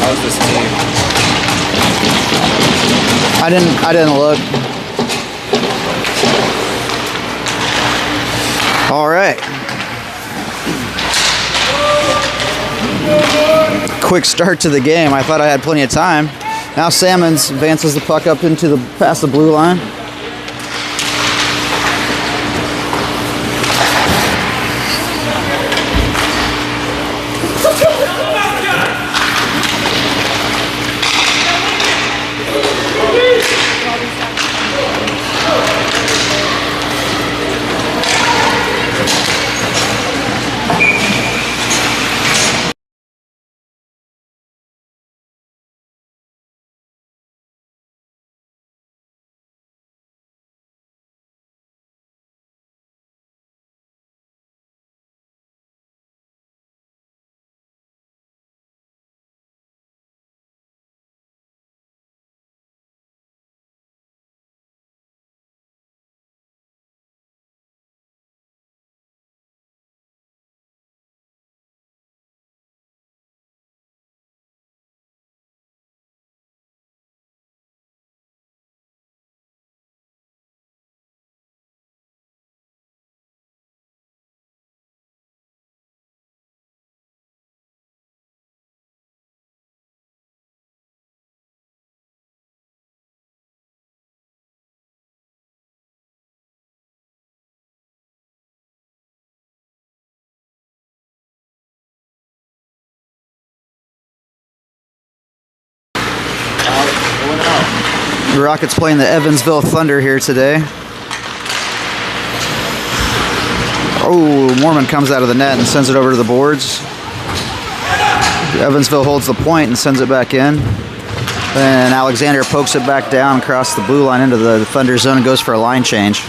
How's this team? I didn't look. All right. Quick start to the game. I thought I had plenty of time. Now Salmons advances the puck up into past the blue line. The Rockets playing the Evansville Thunder here today. Oh, Mormon comes out of the net and sends it over to the boards. Evansville holds the point and sends it back in. Then Alexander pokes it back down across the blue line into the Thunder zone and goes for a line change.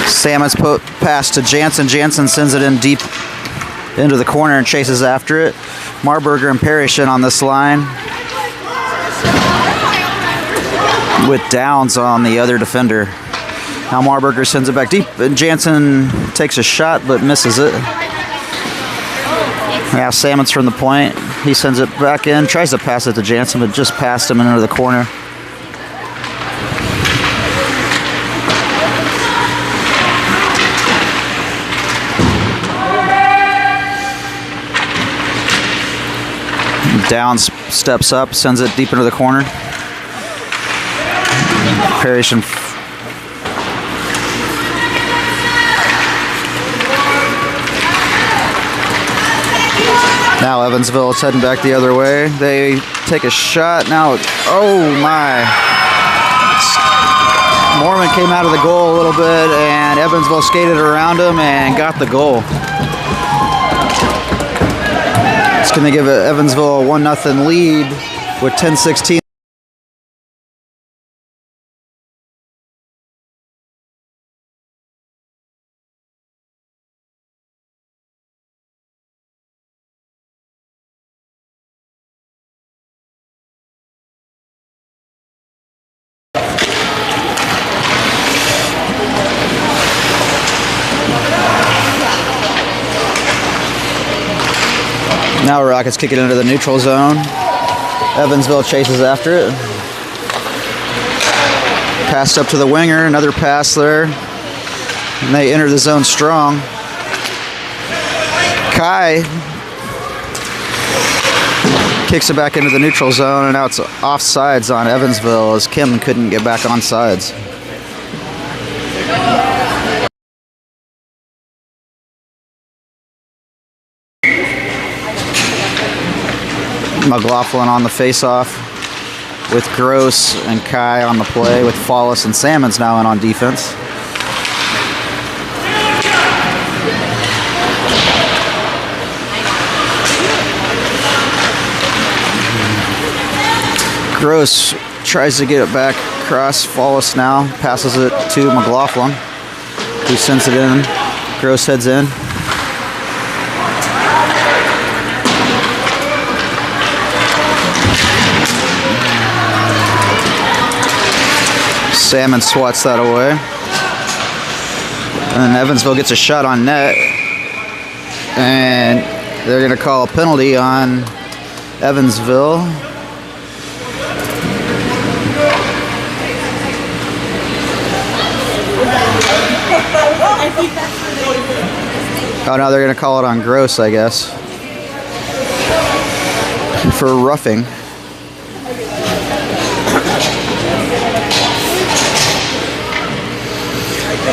Salmons pass to Jansen. Jansen sends it in deep into the corner and chases after it. Marburger and Parrish in on this line, with Downs on the other defender. Now Marburger sends it back deep, and Jansen takes a shot but misses it. Now Salmons from the point. He sends it back in, tries to pass it to Jansen, but just passed him into the corner. Downs steps up, sends it deep into the corner. Parrish and now Evansville is heading back the other way. They take a shot. Now, oh my. Mormon came out of the goal a little bit, and Evansville skated around him and got the goal. It's going to give Evansville a 1-0 lead with 10:16. Now Rockets kick it into the neutral zone. Evansville chases after it. Passed up to the winger, another pass there. And they enter the zone strong. Kai kicks it back into the neutral zone, and now it's offsides on Evansville as Kim couldn't get back on sides. McLaughlin on the face-off with Gross and Kai on the play, with Follis and Salmons now in on defense. Gross tries to get it back across. Follis now passes it to McLaughlin, who sends it in. Gross heads in. Salmon swats that away. And Evansville gets a shot on net. And they're going to call a penalty on Evansville. Oh no, they're going to call it on Gross, I guess, for roughing.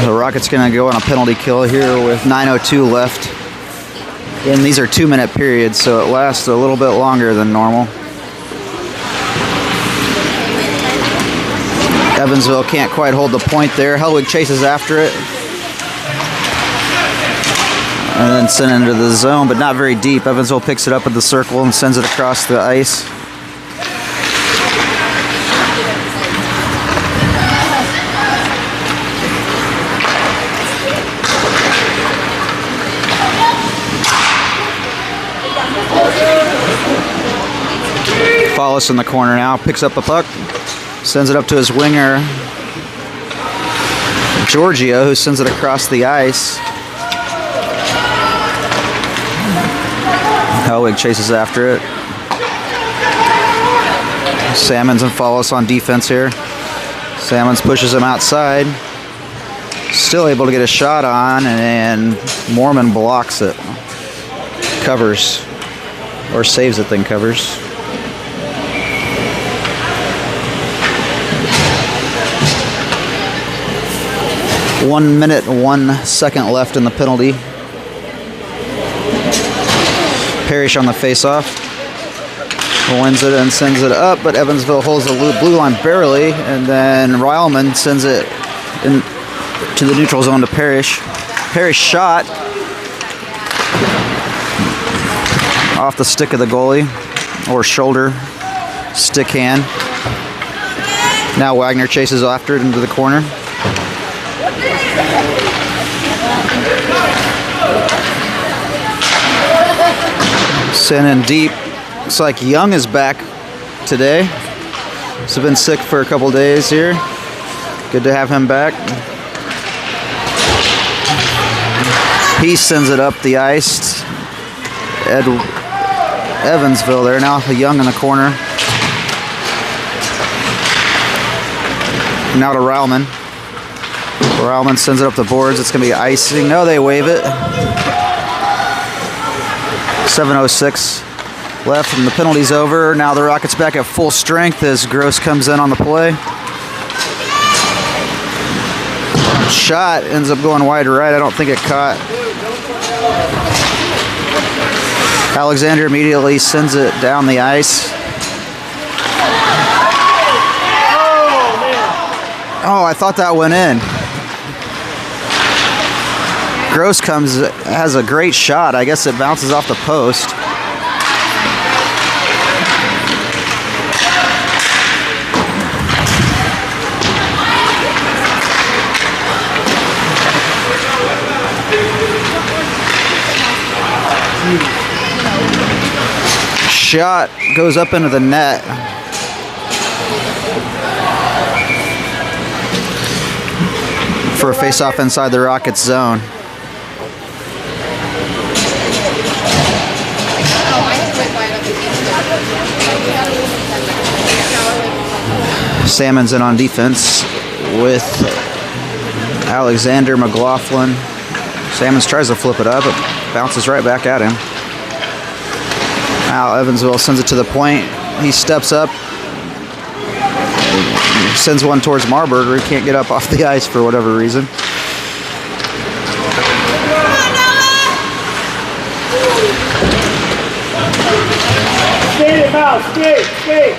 The Rockets going to go on a penalty kill here with 9:02 left. And these are 2-minute periods, so it lasts a little bit longer than normal. Evansville can't quite hold the point there. Hellwig chases after it. And then sent into the zone, but not very deep. Evansville picks it up at the circle and sends it across the ice. Follis in the corner now, picks up the puck, sends it up to his winger, Giorgio, who sends it across the ice. Hellwig chases after it. Salmons and Follis on defense here. Salmons pushes him outside. Still able to get a shot on, and Mormon blocks it. Covers. Or saves it, then covers. One minute, 1 second left in the penalty. Parrish on the face-off. Wins it and sends it up, but Evansville holds the blue line barely, and then Ryleman sends it in to the neutral zone to Parrish. Parrish shot off the stick of the goalie, or shoulder, stick hand. Now Wagner chases after it into the corner. Sent in deep. Looks like Young is back today. He's been sick for a couple days here. Good to have him back. He sends it up the ice. Evansville there. Now Young in the corner. Now to Ryleman. Ryleman sends it up the boards. It's going to be icing. No, they wave it. 7:06 left and the penalty's over. Now the Rockets back at full strength as Gross comes in on the play. Shot ends up going wide right. I don't think it caught. Alexander immediately sends it down the ice. Oh, I thought that went in. Gross has a great shot. I guess it bounces off the post. Shot goes up into the net. For a face-off inside the Rockets zone. Salmon's in on defense with Alexander McLaughlin. Salmons tries to flip it up, it bounces right back at him. Now Evansville sends it to the point. He steps up, sends one towards Marburger. He can't get up off the ice for whatever reason. Skate.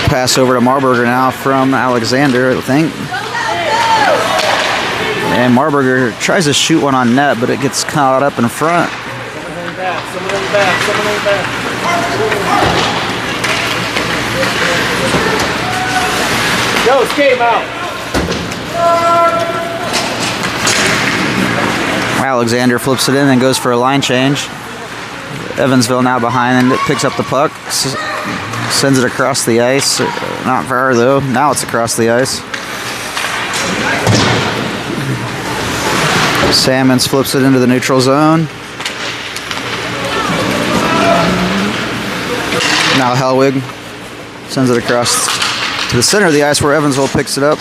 Pass over to Marburger now from Alexander, I think. And Marburger tries to shoot one on net, but it gets caught up in front. Someone in the back. Go, skate out. Alexander flips it in and goes for a line change. Evansville now behind and it picks up the puck. Sends it across the ice. Not far though. Now it's across the ice. Salmons flips it into the neutral zone. Now Helwig sends it across to the center of the ice where Evansville picks it up.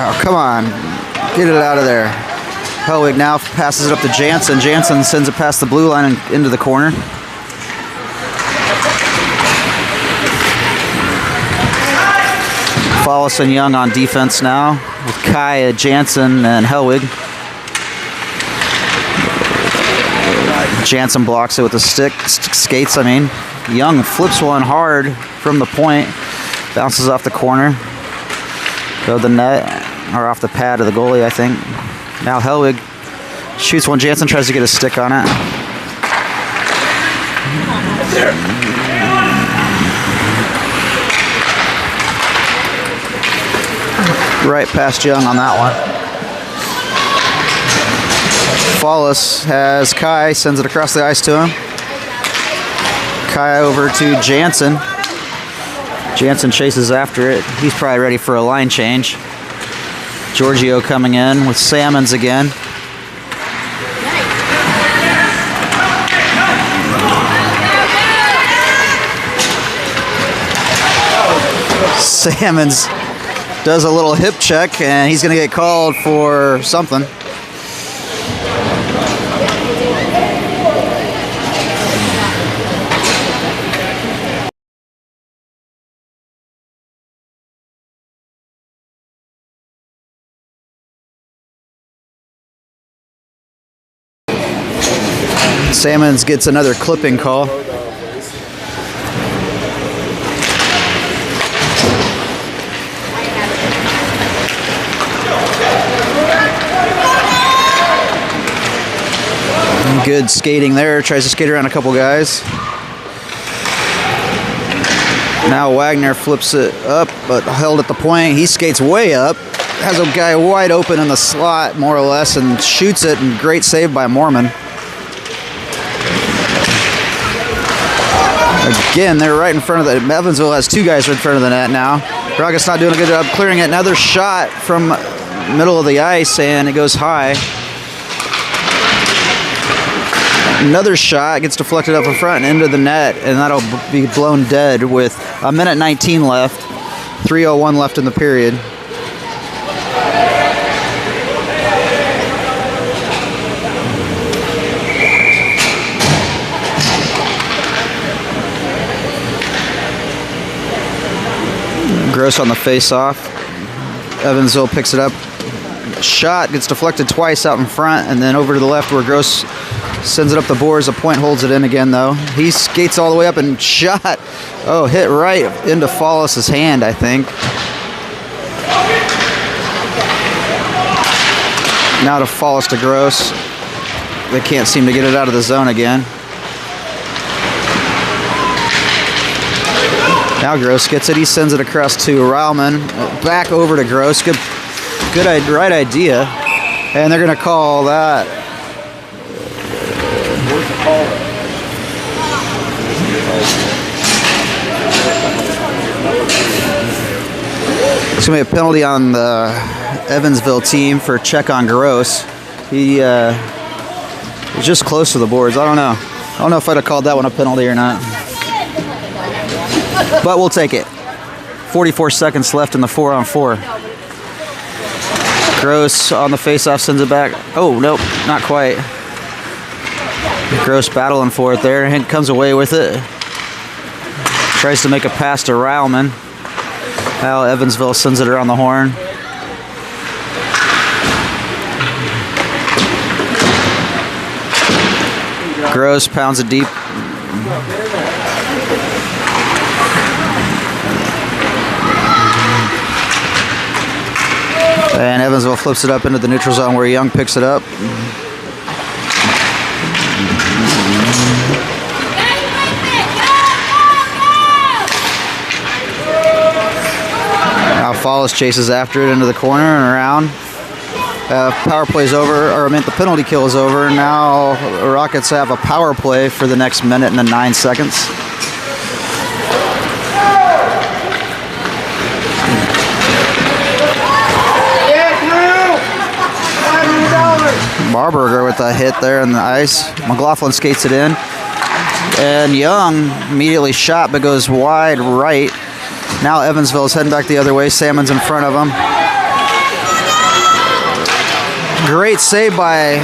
Oh, come on. Get it out of there. Helwig now passes it up to Jansen. Jansen sends it past the blue line and into the corner. Follis and Young on defense now with Kai, Jansen, and Helwig. Jansen blocks it with the skates. Young flips one hard from the point, bounces off the corner, go to the net, or off the pad of the goalie, I think. Now Helwig shoots one. Jansen tries to get a stick on it. Right past Young on that one. Follis has Kai, sends it across the ice to him. Kai over to Jansen. Jansen chases after it. He's probably ready for a line change. Giorgio coming in with Salmons again. Salmons does a little hip check, and he's going to get called for something. Salmons gets another clipping call. Good skating there. Tries to skate around a couple guys. Now Wagner flips it up, but held at the point. He skates way up. Has a guy wide open in the slot, more or less, and shoots it. And great save by Mormon. Again, they're right in front of the... Evansville has two guys in front of the net now. Rocket's not doing a good job clearing it. Another shot from middle of the ice, and it goes high. Another shot gets deflected up in front and into the net, and that'll be blown dead with a minute 19 left. 3:01 left in the period. Gross on the face-off. Evansville picks it up. Shot gets deflected twice out in front, and then over to the left where Gross sends it up the boards. A point holds it in again, though. He skates all the way up and shot. Oh, hit right into Follis' hand, I think. Now to Follis to Gross. They can't seem to get it out of the zone again. Now Gross gets it. He sends it across to Rauman. Back over to Gross. Right idea. And they're going to call that. Where's the call? It's going to be a penalty on the Evansville team for check on Gross. He was just close to the boards. I don't know if I'd have called that one a penalty or not. But we'll take it. 44 seconds left in the 4-on-4. Gross on the faceoff sends it back. Oh, nope, not quite. Gross battling for it there. Hink comes away with it. Tries to make a pass to Rauman. Now Evansville sends it around the horn. Gross pounds it deep. And Evansville flips it up into the neutral zone where Young picks it up. Now Follis chases after it into the corner and around. Power play's over, or I meant the penalty kill is over. Now the Rockets have a power play for the next minute and 9 seconds. Barberger with a hit there in the ice. McLaughlin skates it in. And Young immediately shot but goes wide right. Now Evansville is heading back the other way. Salmon's in front of him. Great save by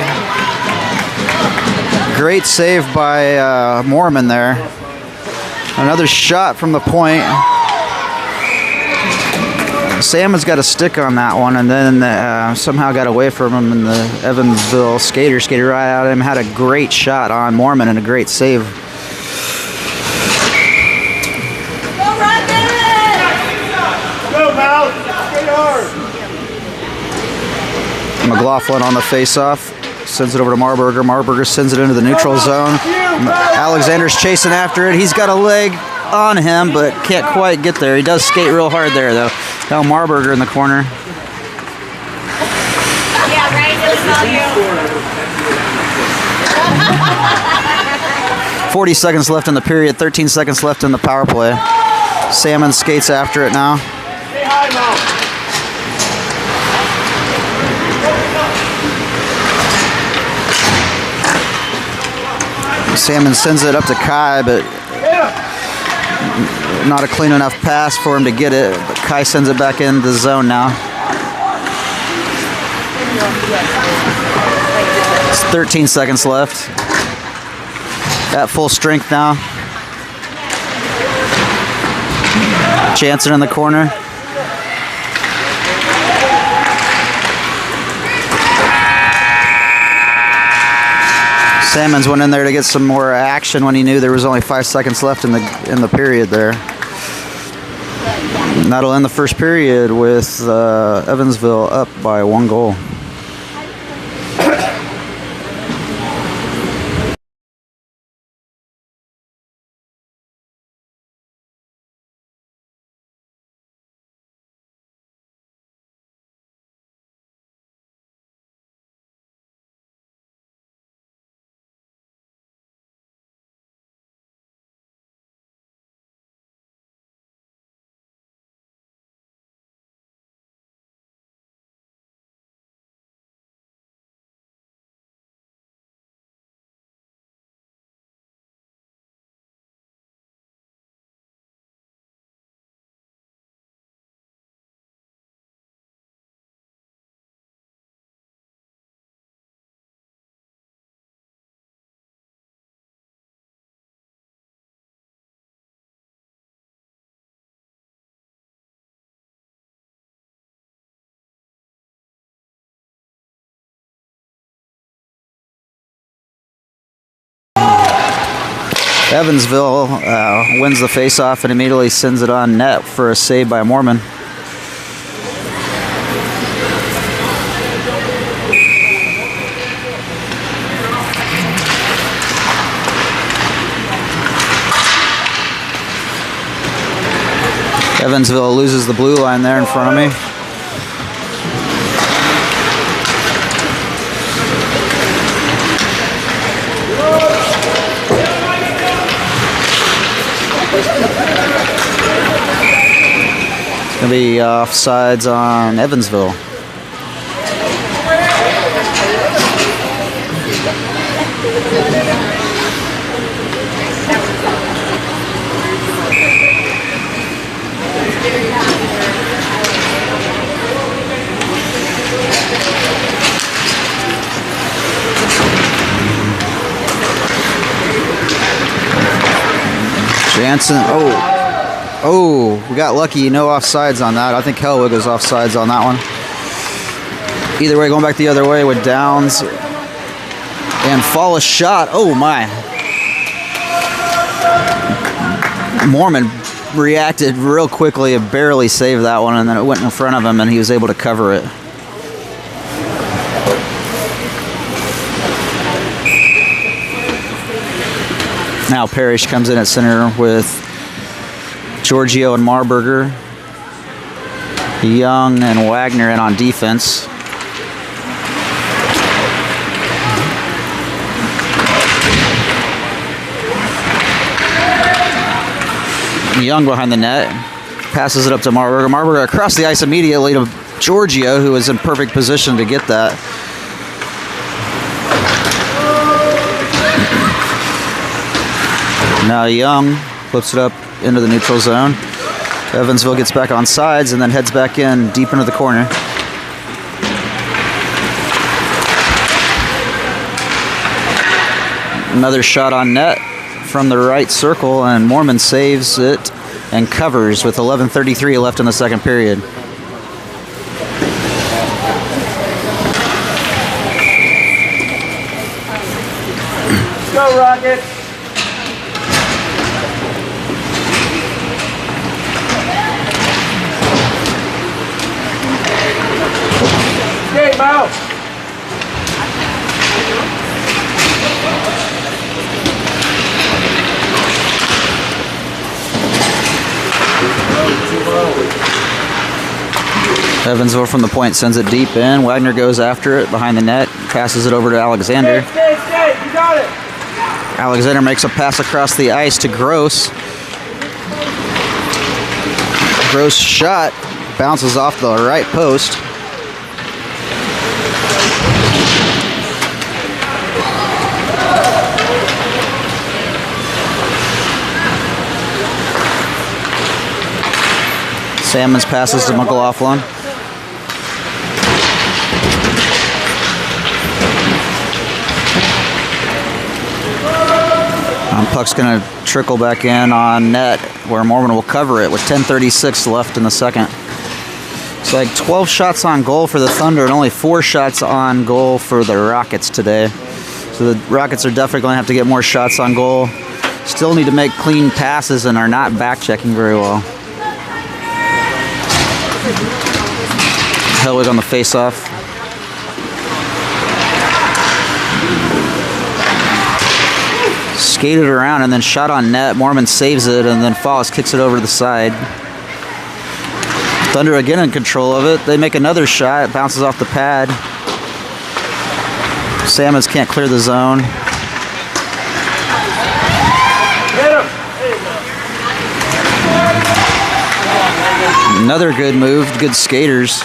Mormon there. Another shot from the point. Salmon's got a stick on that one, and then somehow got away from him, and the Evansville skated right at him. Had a great shot on Mormon and a great save. McLaughlin on the face-off. Sends it over to Marburger. Marburger sends it into the neutral zone. Alexander's chasing after it. He's got a leg on him, but can't quite get there. He does skate real hard there, though. Now Marburger in the corner. Yeah, right. It was all you. 40 seconds left in the period. 13 seconds left in the power play. Salmon skates after it now. Stay high, Mount. Salmon sends it up to Kai, but not a clean enough pass for him to get it. But Kai sends it back in the zone now. It's 13 seconds left. At full strength now. Jansen in the corner. Salmons went in there to get some more action when he knew there was only 5 seconds left in the period there. And that'll end the first period with Evansville up by 1 goal. Evansville wins the faceoff and immediately sends it on net for a save by Mormon. Evansville loses the blue line there in front of me. It's going to be offsides on Evansville. Jansen, oh, we got lucky, no offsides on that. I think Hellwig was offsides on that one. Either way, going back the other way with Downs and fall a shot. Oh my. Mormon reacted real quickly and barely saved that one, and then it went in front of him and he was able to cover it. Now Parrish comes in at center with Giorgio and Marburger. Young and Wagner in on defense. Young behind the net. Passes it up to Marburger. Marburger across the ice immediately to Giorgio, who is in perfect position to get that. Now Young flips it up into the neutral zone. Evansville gets back on sides and then heads back in deep into the corner. Another shot on net from the right circle, and Mormon saves it and covers with 11:33 left in the second period. Go, Rockets! Game out! Evansville from the point sends it deep in. Wagner goes after it behind the net, passes it over to Alexander. Stay, you got it! Alexander makes a pass across the ice to Gross. Gross shot bounces off the right post. Salmons passes to McLaughlin. Puck's going to trickle back in on net where Mormon will cover it with 10:36 left in the second. It's like 12 shots on goal for the Thunder and only 4 shots on goal for the Rockets today. So the Rockets are definitely going to have to get more shots on goal. Still need to make clean passes and are not back-checking very well. Hellwig on the face-off. Skated around and then shot on net. Mormon saves it, and then Fallis kicks it over to the side. Thunder again in control of it. They make another shot. It bounces off the pad. Salmons can't clear the zone. Another good move. Good skaters.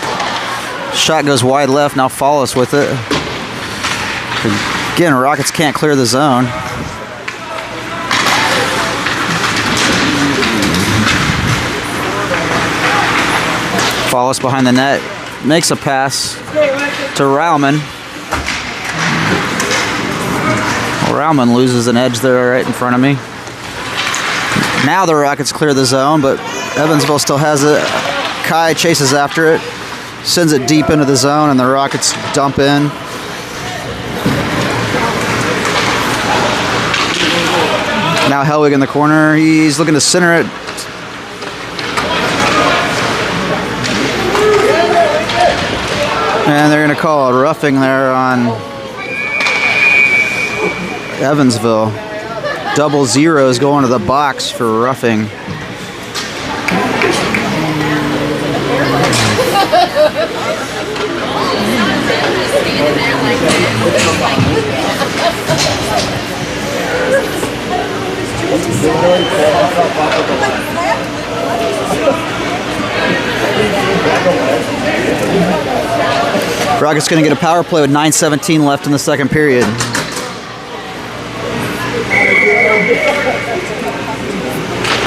Shot goes wide left. Now Fallis with it. Again, Rockets can't clear the zone. Fallis behind the net, makes a pass to Rauman. Rauman loses an edge there right in front of me. Now the Rockets clear the zone, but Evansville still has it. Kai chases after it, sends it deep into the zone, and the Rockets dump in. Now Hellwig in the corner. He's looking to center it. And they're going to call a roughing there on Evansville. Double zeros going to the box for roughing. Rockets going to get a power play with 9:17 left in the second period.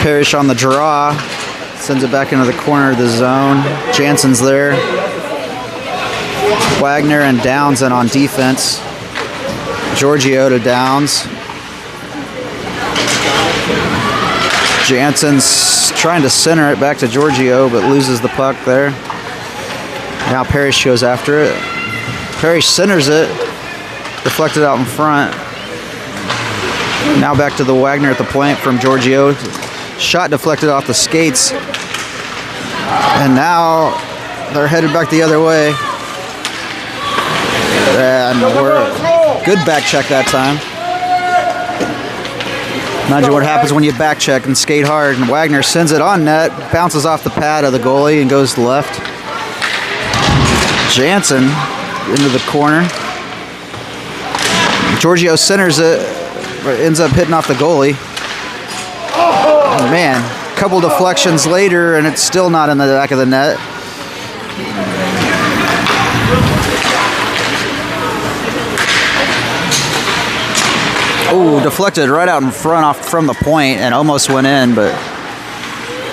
Parrish on the draw. Sends it back into the corner of the zone. Jansen's there. Wagner and Downs in on defense. Giorgio to Downs. Jansen's trying to center it back to Giorgio, but loses the puck there. Now Parrish goes after it. Parrish centers it. Deflected out in front. Now back to the Wagner at the point from Giorgio. Shot deflected off the skates. And now they're headed back the other way. And we're good back check that time. Imagine what happens when you back check and skate hard. And Wagner sends it on net, bounces off the pad of the goalie and goes to the left. Jansen into the corner. Giorgio centers it, ends up hitting off the goalie. Oh, man, a couple deflections later, and it's still not in the back of the net. Ooh, deflected right out in front off from the point and almost went in, but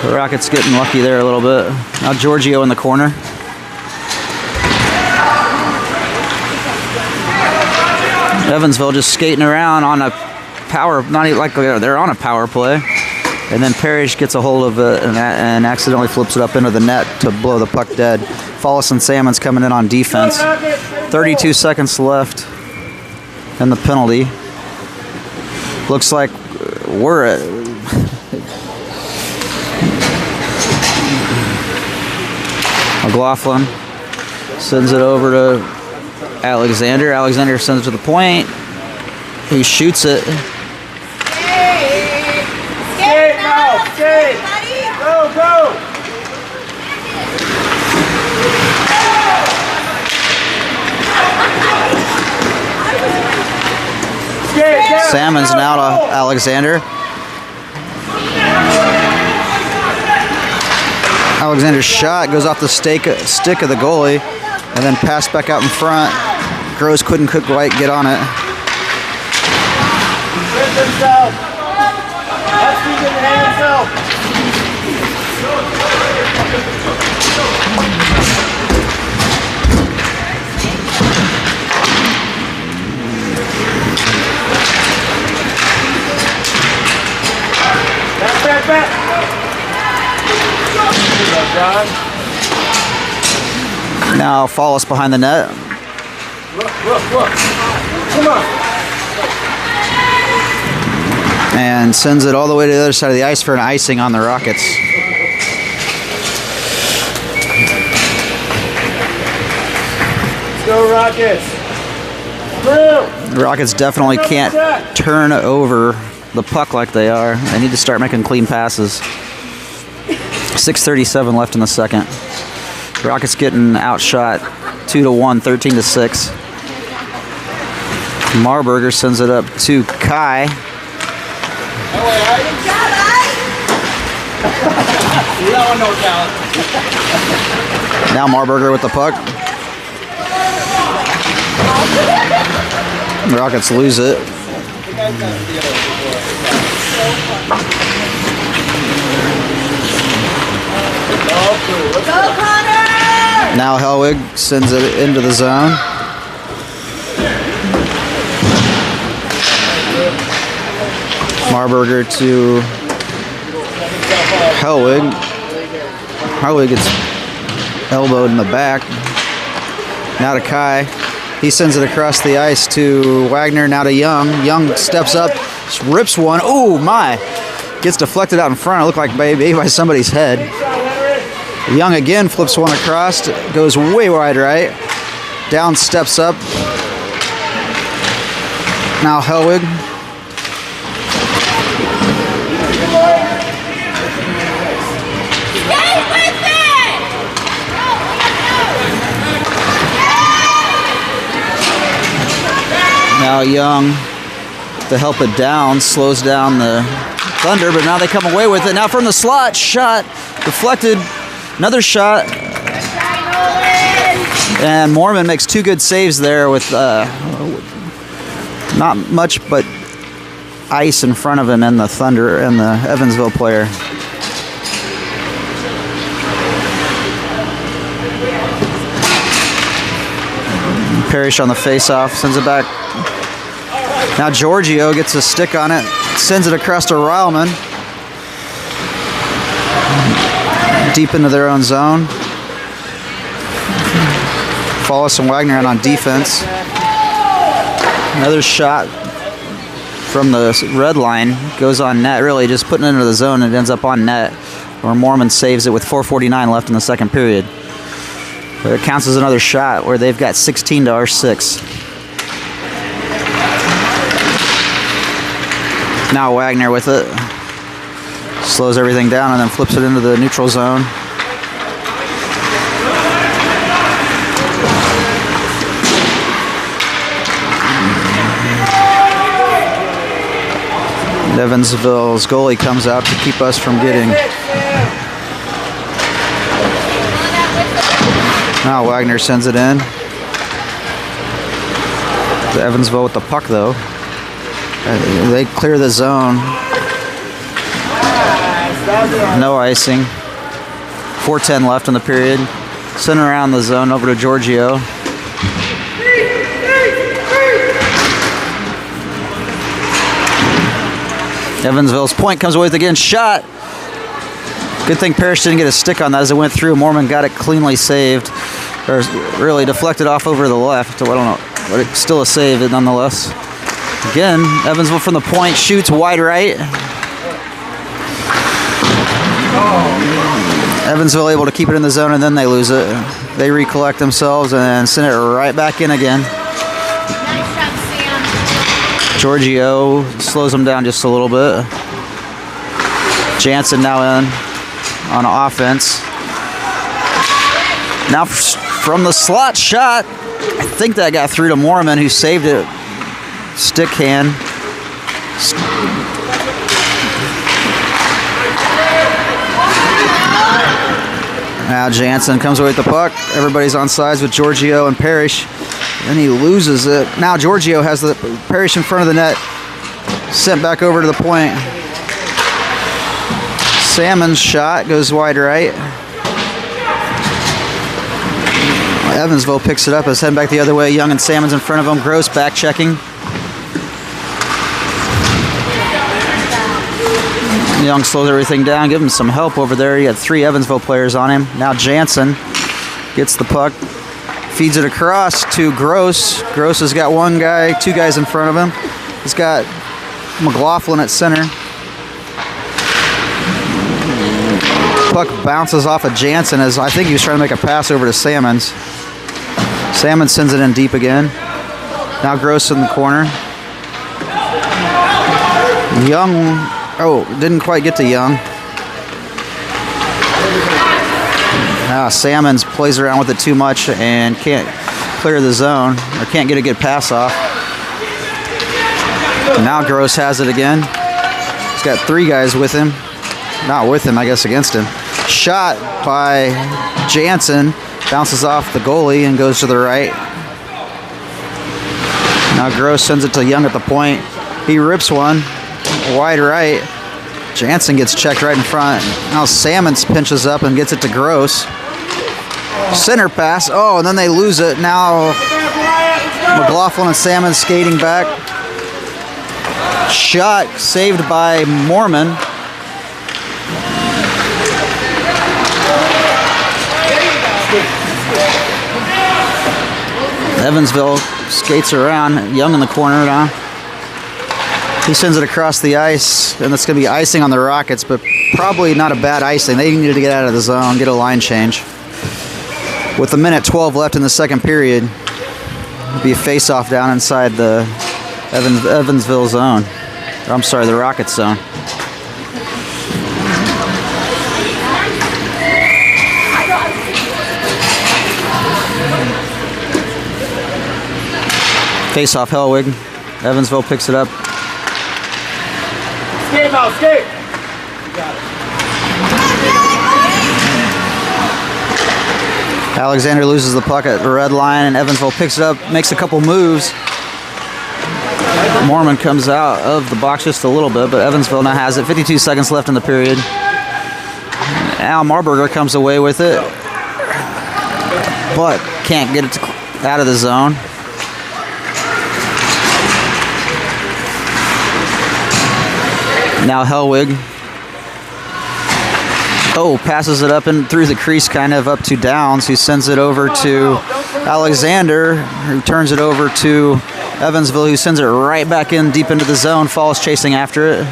the Rockets getting lucky there a little bit. Now Giorgio in the corner. Evansville just skating around on a power, not even like they're on a power play. And then Parrish gets a hold of it and accidentally flips it up into the net to blow the puck dead. Follis and Salmon's coming in on defense. 32 seconds left and the penalty. Looks like we're at... McLaughlin sends it over to Alexander. Alexander sends it to the point. He shoots it. Skate now! Skate! Go, go! Salmon's now to Alexander. Alexander's shot goes off the stick of the goalie and then passed back out in front. Gross couldn't quite get on it. Back. Now Follis behind the net. Look. Come on. And sends it all the way to the other side of the ice for an icing on the Rockets. Let's go, Rockets. Through. The Rockets definitely can't turn over the puck like they are. They need to start making clean passes. 6:37 left in the second. Rockets getting outshot 2-1, 13-6. Marburger sends it up to Kai. Now Marburger with the puck. The Rockets lose it. Go, Connor! Now Helwig sends it into the zone. Marburger to Helwig. Helwig gets elbowed in the back. Now to Kai. He sends it across the ice to Wagner. Now to Young. Young steps up, rips one. Oh my! Gets deflected out in front. It looked like maybe by somebody's head. Young again flips one across. Goes way wide right. Down steps up. Now Helwig. Now Young, to help it down, slows down the Thunder, but now they come away with it. Now from the slot, shot, deflected, another shot. And Mormon makes two good saves there with not much but ice in front of him and the Thunder and the Evansville player. Parrish on the face-off, sends it back. Now Giorgio gets a stick on it, sends it across to Ryleman. Deep into their own zone. Follis and Wagner out on defense. Another shot from the red line goes on net, really just putting it into the zone, and it ends up on net, where Mormon saves it with 4:49 left in the second period. But it counts as another shot where they've got 16 to our 6. Now Wagner with it. Slows everything down and then flips it into the neutral zone. Evansville's goalie comes out to keep us from getting. Now Wagner sends it in. To Evansville with the puck though. They clear the zone. No icing. 4:10 left in the period. Send around the zone over to Giorgio. Evansville's point comes away with again shot. Good thing Parrish didn't get a stick on that as it went through. Mormon got it cleanly saved, or really deflected off over to the left. So I don't know, but it's still a save nonetheless. Again, Evansville from the point shoots wide right. Evansville able to keep it in the zone, and then they lose it. They recollect themselves and send it right back in again. Giorgio slows them down just a little bit. Jansen now in on offense. Now from the slot shot, I think that got through to Mormon, who saved it. Stick hand. Now Jansen comes away with the puck. Everybody's on sides with Giorgio and Parrish. Then he loses it. Now Giorgio has the Parrish in front of the net. Sent back over to the point. Salmon's shot goes wide right. Evansville picks it up as heading back the other way. Young and Salmon's in front of him. Gross back checking. Young slows everything down, give him some help over there. He had 3 Evansville players on him. Now Jansen gets the puck, feeds it across to Gross. Gross has got 2 guys in front of him. He's got McLaughlin at center. Puck bounces off of Jansen as I think he was trying to make a pass over to Salmons. Salmons sends it in deep again. Now Gross in the corner. Young, didn't quite get to Young. Now Salmons plays around with it too much and can't clear the zone, or can't get a good pass off. Now Gross has it again. He's got 3 guys with him. Not with him, I guess against him. Shot by Jansen. Bounces off the goalie and goes to the right. Now Gross sends it to Young at the point. He rips one. Wide right. Jansen gets checked right in front. Now Salmons pinches up and gets it to Gross. Center pass. Oh, and then they lose it. Now McLaughlin and Salmons skating back. Shot saved by Mormon. Evansville skates around. Young in the corner now. He sends it across the ice, and it's going to be icing on the Rockets, but probably not a bad icing. They needed to get out of the zone, get a line change. With 1:12 left in the second period, it'll be a face-off down inside the Evansville zone. Or, I'm sorry, the Rockets zone. Face-off Hellwig. Evansville picks it up. Skate out, skate! Got it. Alexander loses the puck at the red line, and Evansville picks it up, makes a couple moves. Mormon comes out of the box just a little bit, but Evansville now has it. 52 seconds left in the period. Al Marburger comes away with it, but can't get it out of the zone. Now Hellwig. Passes it up and through the crease, kind of up to Downs, who sends it over to Alexander, who turns it over to Evansville, who sends it right back in deep into the zone. Falls chasing after it.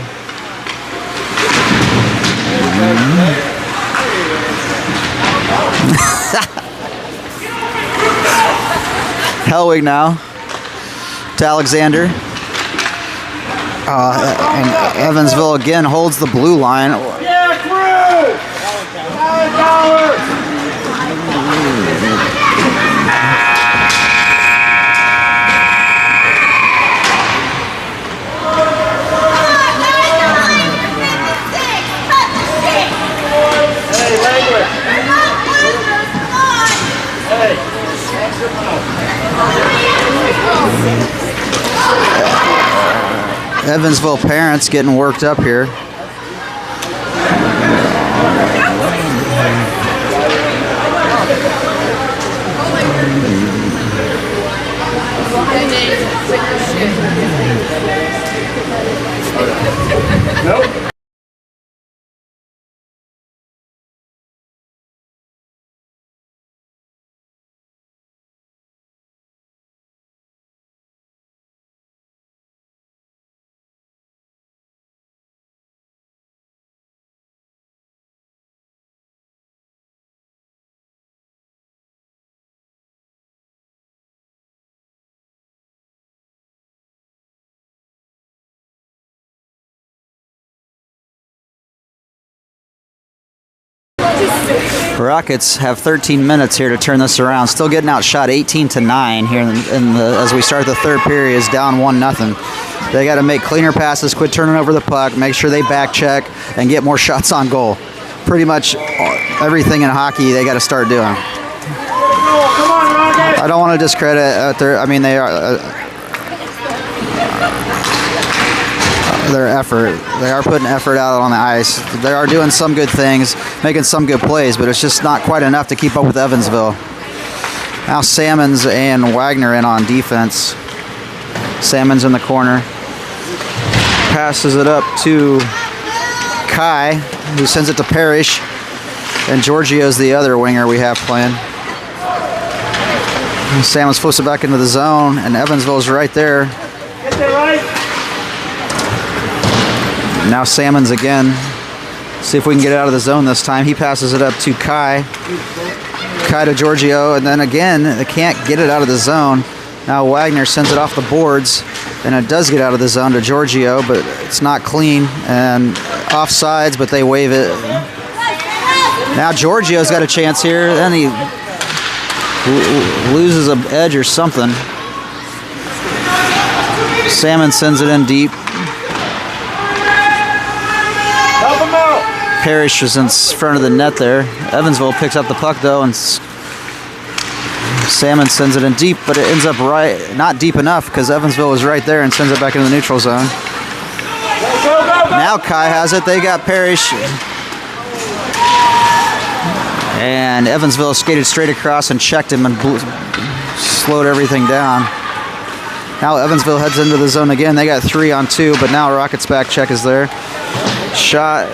Hellwig now to Alexander. And Evansville again holds the blue line. Yeah, crew! $9. Hey, language. Hey, Evansville parents getting worked up here. Nope. Rockets have 13 minutes here to turn this around. Still getting outshot 18-9 here as we start the third period. Is down 1-0. They got to make cleaner passes, quit turning over the puck, make sure they back check, and get more shots on goal. Pretty much everything in hockey they got to start doing. Come on, Rockets! I don't want to discredit they are. Their effort. They are putting effort out on the ice. They are doing some good things, making some good plays, but it's just not quite enough to keep up with Evansville. Now Salmons and Wagner in on defense. Salmons in the corner. Passes it up to Kai, who sends it to Parrish. And Giorgio's the other winger we have playing. Salmons flips it back into the zone, and Evansville's right there. Get there, right? Now Salmons again. See if we can get it out of the zone this time. He passes it up to Kai. Kai to Giorgio, and then again, they can't get it out of the zone. Now Wagner sends it off the boards, and it does get out of the zone to Giorgio, but it's not clean, and offsides, but they wave it. Now Giorgio's got a chance here, then he loses an edge or something. Salmon sends it in deep. Parrish was in front of the net there. Evansville picks up the puck though, and Salmon sends it in deep, but it ends up not deep enough because Evansville was right there and sends it back into the neutral zone. Now Kai has it. They got Parrish. And Evansville skated straight across and checked him and slowed everything down. Now Evansville heads into the zone again. They got 3-on-2, but now Rockets back check is there. Shot.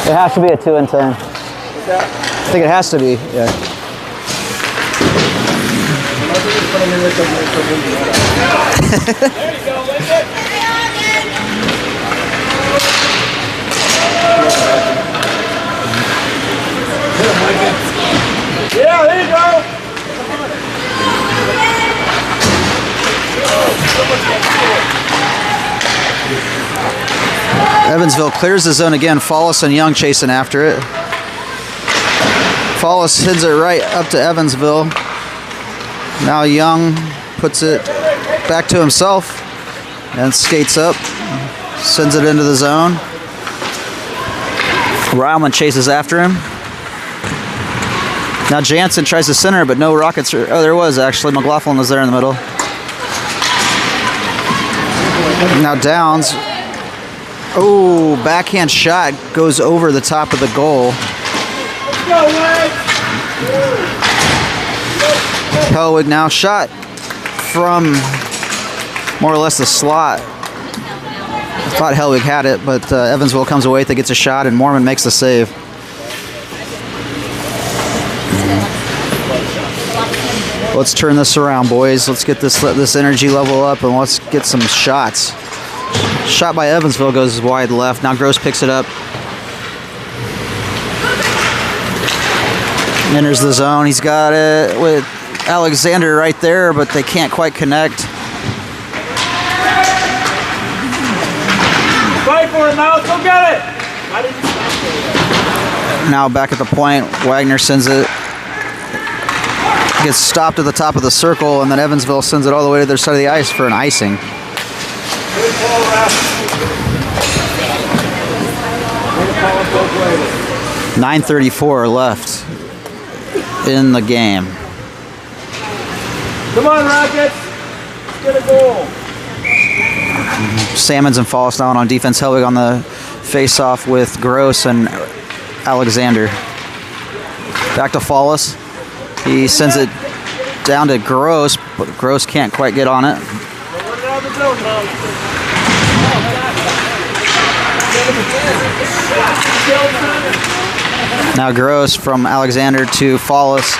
It has to be a 2-10. I think it has to be, yeah. Yeah, there you go. Evansville clears the zone again. Follis and Young chasing after it. Follis sends it right up to Evansville. Now Young puts it back to himself and skates up. Sends it into the zone. Ryleman chases after him. Now Jansen tries to center, but no Rockets. Oh, there was actually. McLaughlin was there in the middle. Now Downs. Oh, backhand shot goes over the top of the goal. Hellwig now shot from more or less the slot. I thought Hellwig had it, but Evansville comes away with it, gets a shot, and Mormon makes the save. Let's turn this around, boys. Let's get this energy level up, and let's get some shots. Shot by Evansville goes wide left. Now Gross picks it up. Enters the zone. He's got it with Alexander right there, but they can't quite connect. Fight for it now. Go get it. Now back at the point. Wagner sends it. Gets stopped at the top of the circle, and then Evansville sends it all the way to their side of the ice for an icing. 9:34 left in the game. Come on, Rockets. Let's get a goal. Salmons and Falls now on defense. Helwig on the face-off with Gross and Alexander. Back to Fallis. He sends it down to Gross, but Gross can't quite get on it. Now Gross from Alexander to Fallis.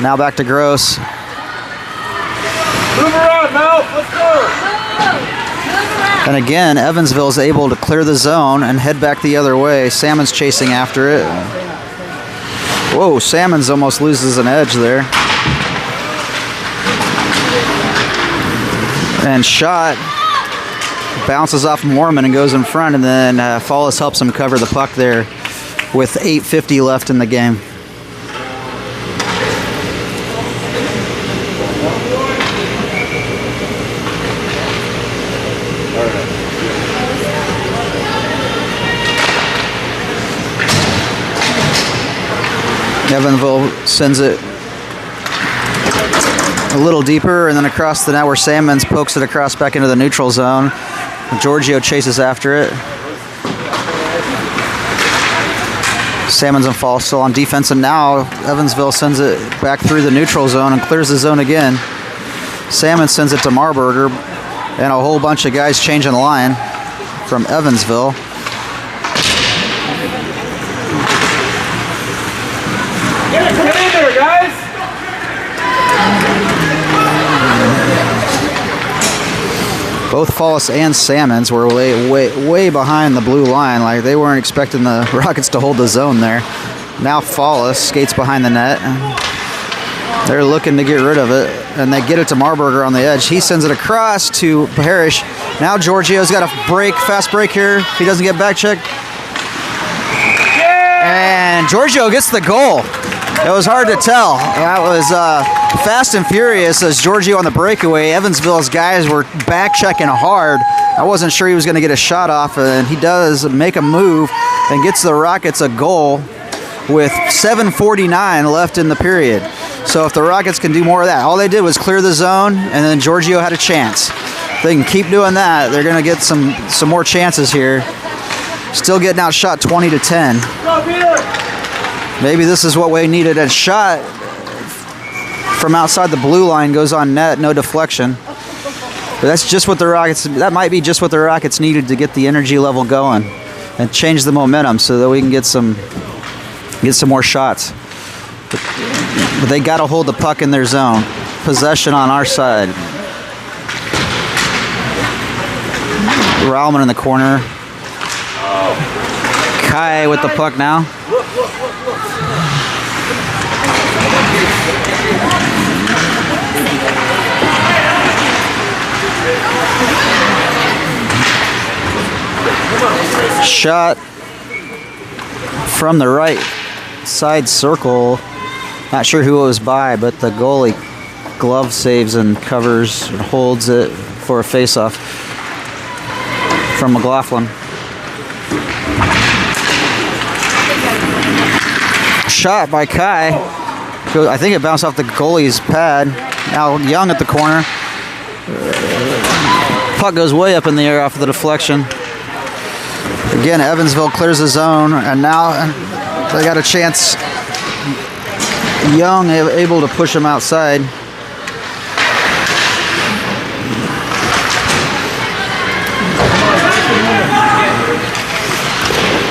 Now back to Gross. Move around, Mel. Let's go. And again, Evansville is able to clear the zone and head back the other way. Salmon's chasing after it. Whoa, Salmon's almost loses an edge there. And shot bounces off Mormon and goes in front, and then Fallis helps him cover the puck there with 8:50 left in the game. Evansville sends it a little deeper and then across the net where Salmons pokes it across back into the neutral zone. Giorgio chases after it. Salmons and Falls still on defense, and now Evansville sends it back through the neutral zone and clears the zone again. Salmon sends it to Marburger, and a whole bunch of guys changing line from Evansville. Get in there, guys. Both Fallis and Salmons were way behind the blue line. Like they weren't expecting the Rockets to hold the zone there. Now Fallis skates behind the net. They're looking to get rid of it, and they get it to Marburger on the edge. He sends it across to Parrish. Now Giorgio's got a fast break here. If he doesn't get back checked. And Giorgio gets the goal. It was hard to tell. That was fast and furious as Giorgio on the breakaway. Evansville's guys were back checking hard. I wasn't sure he was going to get a shot off, and he does make a move and gets the Rockets a goal with 7:49 left in the period. So if the Rockets can do more of that, all they did was clear the zone, and then Giorgio had a chance. If they can keep doing that, they're going to get some more chances here. Still getting outshot 20-10. Maybe this is what we needed. A shot from outside the blue line goes on net, no deflection. But that's just what the Rockets. That might be just what the Rockets needed to get the energy level going and change the momentum so that we can get some more shots. But they got to hold the puck in their zone. Possession on our side. Rauman in the corner. Kai with the puck now. Shot from the right side circle. Not sure who it was by, but the goalie glove saves and covers and holds it for a face-off from McLaughlin. Shot by Kai. I think it bounced off the goalie's pad. Now Young at the corner. Puck goes way up in the air off of the deflection. Again, Evansville clears the zone, and now they got a chance. Young able to push him outside.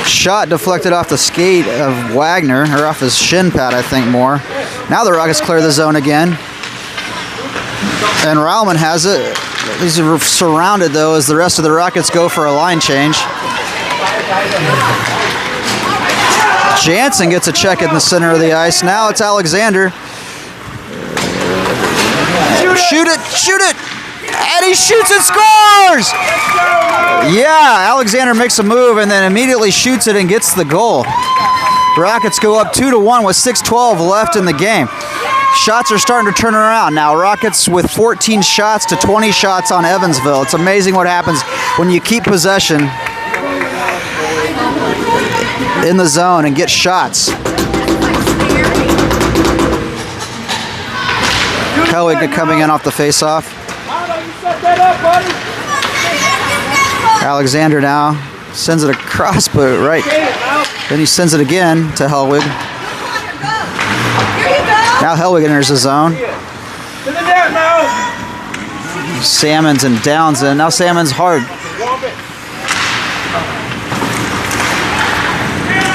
Shot deflected off the skate of Wagner, or off his shin pad, I think more. Now the Rockets clear the zone again. And Rauman has it. He's surrounded, though, as the rest of the Rockets go for a line change. Jansen gets a check in the center of the ice. Now it's Alexander. Shoot it! And he shoots and scores! Yeah, Alexander makes a move and then immediately shoots it and gets the goal. Rockets go up 2-1 with 6:12 left in the game. Shots are starting to turn around now. Rockets with 14 shots to 20 shots on Evansville. It's amazing what happens when you keep possession. in the zone and get shots. Helwig coming in off the face-off. Alexander now sends it across, but right. Then he sends it again to Helwig. Now Helwig enters the zone. Salmons and Downs in. Now Salmon's hard.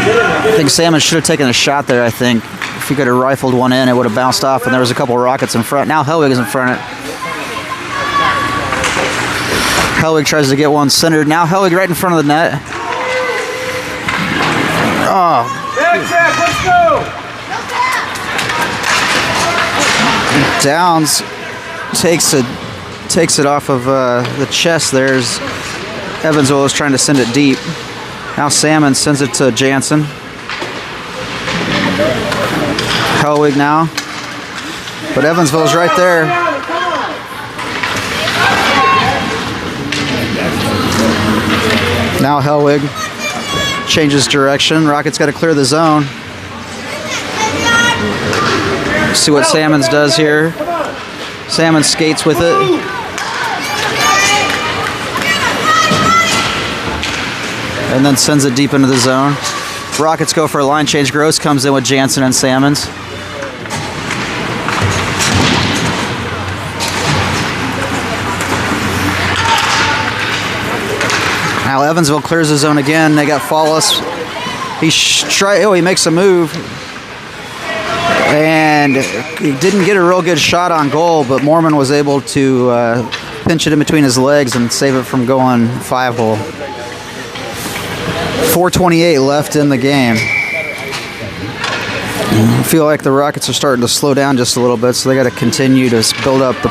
I think Salmon should have taken a shot there, I think. If he could have rifled one in, it would have bounced off, and there was a couple rockets in front. Now Helwig is in front of it. Helwig tries to get one centered. Now Helwig right in front of the net. Oh. Back, let's go! Downs takes it off of the chest there as Evansville is trying to send it deep. Now Salmon sends it to Jansen. Helwig now. But Evansville's right there. Now Helwig changes direction. Rockets got to clear the zone. See what Salmons does here. Salmon skates with it. And then sends it deep into the zone. Rockets go for a line change. Gross comes in with Jansen and Salmons. Now Evansville clears the zone again. They got Follis. He makes a move. And he didn't get a real good shot on goal, but Mormon was able to pinch it in between his legs and save it from going 5-hole. 4:28 left in the game. I feel like the Rockets are starting to slow down just a little bit, so they got to continue to build up the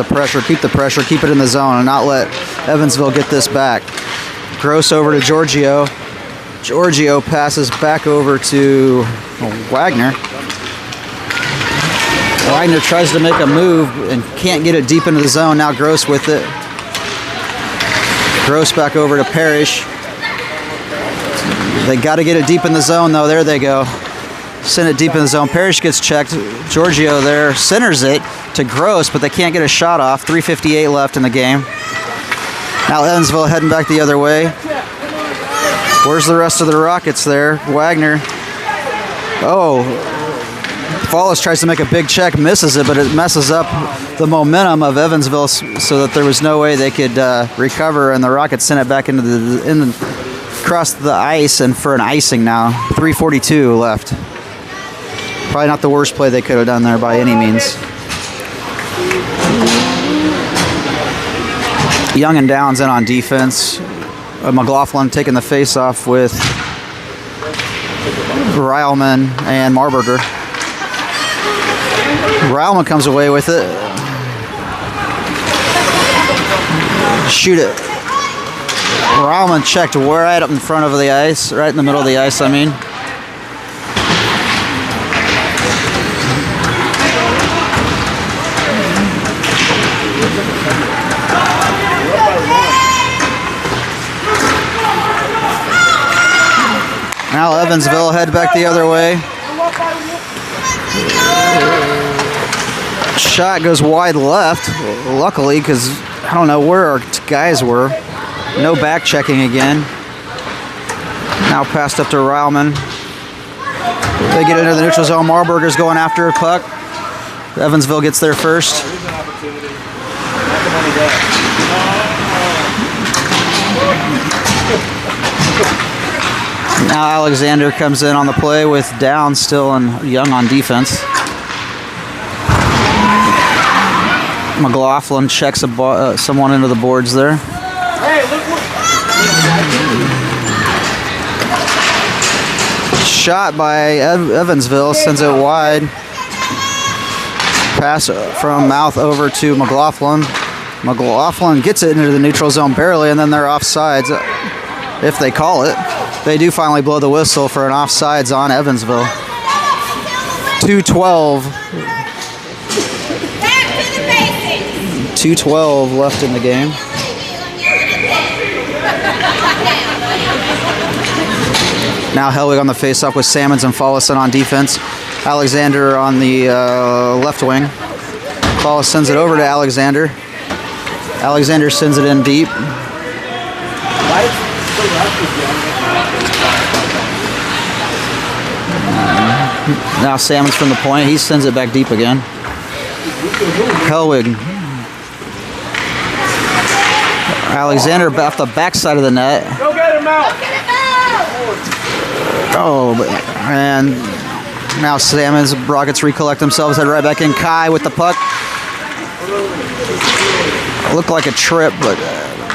pressure, keep the pressure, keep it in the zone, and not let Evansville get this back. Gross over to Giorgio. Giorgio passes back over to Wagner. Wagner tries to make a move and can't get it deep into the zone. Now Gross with it. Gross back over to Parrish. They got to get it deep in the zone, though. There they go. Send it deep in the zone. Parrish gets checked. Giorgio there centers it to Gross, but they can't get a shot off. 3:58 left in the game. Now Evansville heading back the other way. Where's the rest of the Rockets there? Wagner. Oh. Follis tries to make a big check, misses it, but it messes up the momentum of Evansville so that there was no way they could recover, and the Rockets sent it back into across the ice and for an icing now. 3:42 left. Probably not the worst play they could have done there by any means. Young and Downs in on defense. McLaughlin taking the face-off with Ryleman and Marburger. Ryleman comes away with it. Shoot it. Ryleman checked right up in front of the ice, right in the middle of the ice, I mean. Now Evansville head back the other way. Shot goes wide left, luckily, because I don't know where our guys were. No back checking again. Now passed up to Ryleman. They get into the neutral zone. Marburger's going after a puck. Evansville gets there first. Now Alexander comes in on the play with Down still and Young on defense. McLaughlin checks someone into the boards there. Hey, look what... Shot by Evansville, sends it wide. Pass from Mouth over to McLaughlin. McLaughlin gets it into the neutral zone barely, and then they're offsides, if they call it. They do finally blow the whistle for an offsides on Evansville. 2:12. 2:12 left in the game. Now Helwig on the face-off with Salmons and Follison on defense. Alexander on the left wing. Follis sends it over to Alexander. Alexander sends it in deep. Now Salmons from the point. He sends it back deep again. Helwig. Alexander off the backside of the net. Go get him out. Oh, and now Salmons, Rockets recollect themselves, head right back in. Kai with the puck. Looked like a trip, but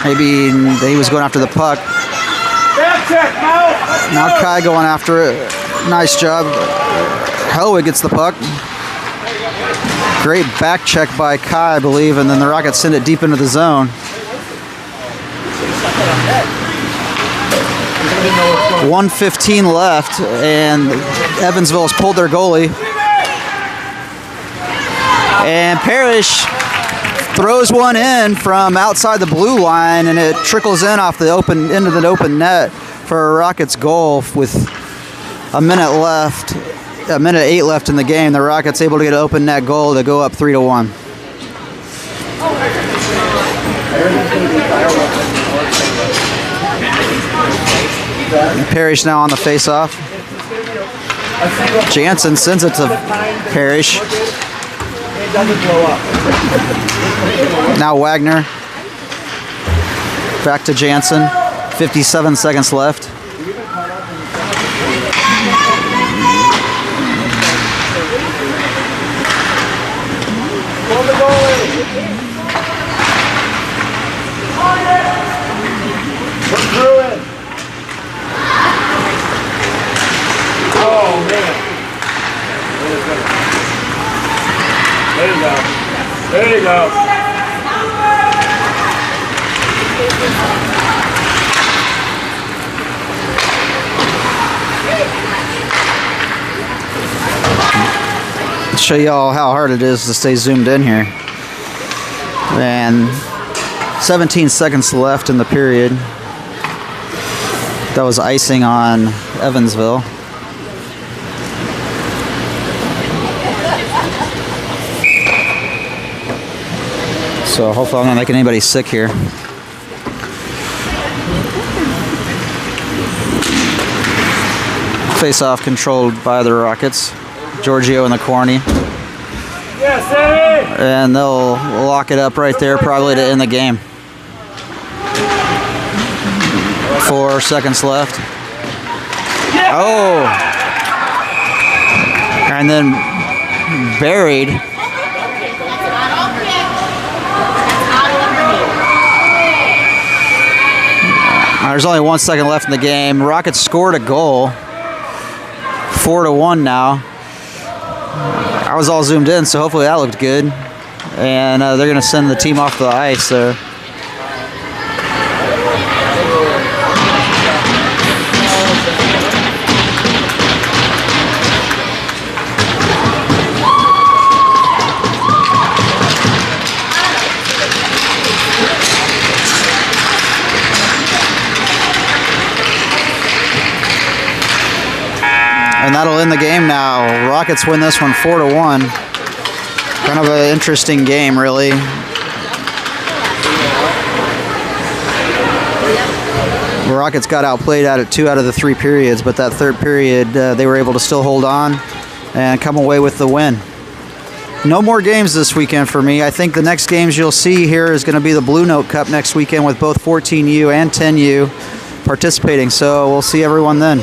maybe he was going after the puck. Now Kai going after it. Nice job. Helwig gets the puck. Great back check by Kai, I believe, and then the Rockets send it deep into the zone. 1:15 left, and Evansville has pulled their goalie. And Parrish throws one in from outside the blue line, and it trickles in off the open into the open net for a Rockets goal with a minute left. A minute 8 left in the game. The Rockets able to get an open net goal to go up 3-1. Parrish now on the face-off. Jansen sends it to Parrish. Now Wagner. Back to Jansen. 57 seconds left. There you go. Show y'all how hard it is to stay zoomed in here. And 17 seconds left in the period. That was icing on Evansville. So hopefully I'm not making anybody sick here. Face-off controlled by the Rockets. Giorgio in the corny. Yes, Sammy! And they'll lock it up right there probably to end the game. 4 seconds left. Oh! And then buried. There's only 1 second left in the game. Rockets scored a goal. 4-1 now. I was all zoomed in, so hopefully that looked good. And they're going to send the team off the ice there. And that'll end the game now. Rockets win this one 4-1. Kind of an interesting game, really. The Rockets got outplayed at it 2 out of the 3 periods, but that third period, they were able to still hold on and come away with the win. No more games this weekend for me. I think the next games you'll see here is going to be the Blue Note Cup next weekend with both 14U and 10U participating. So we'll see everyone then.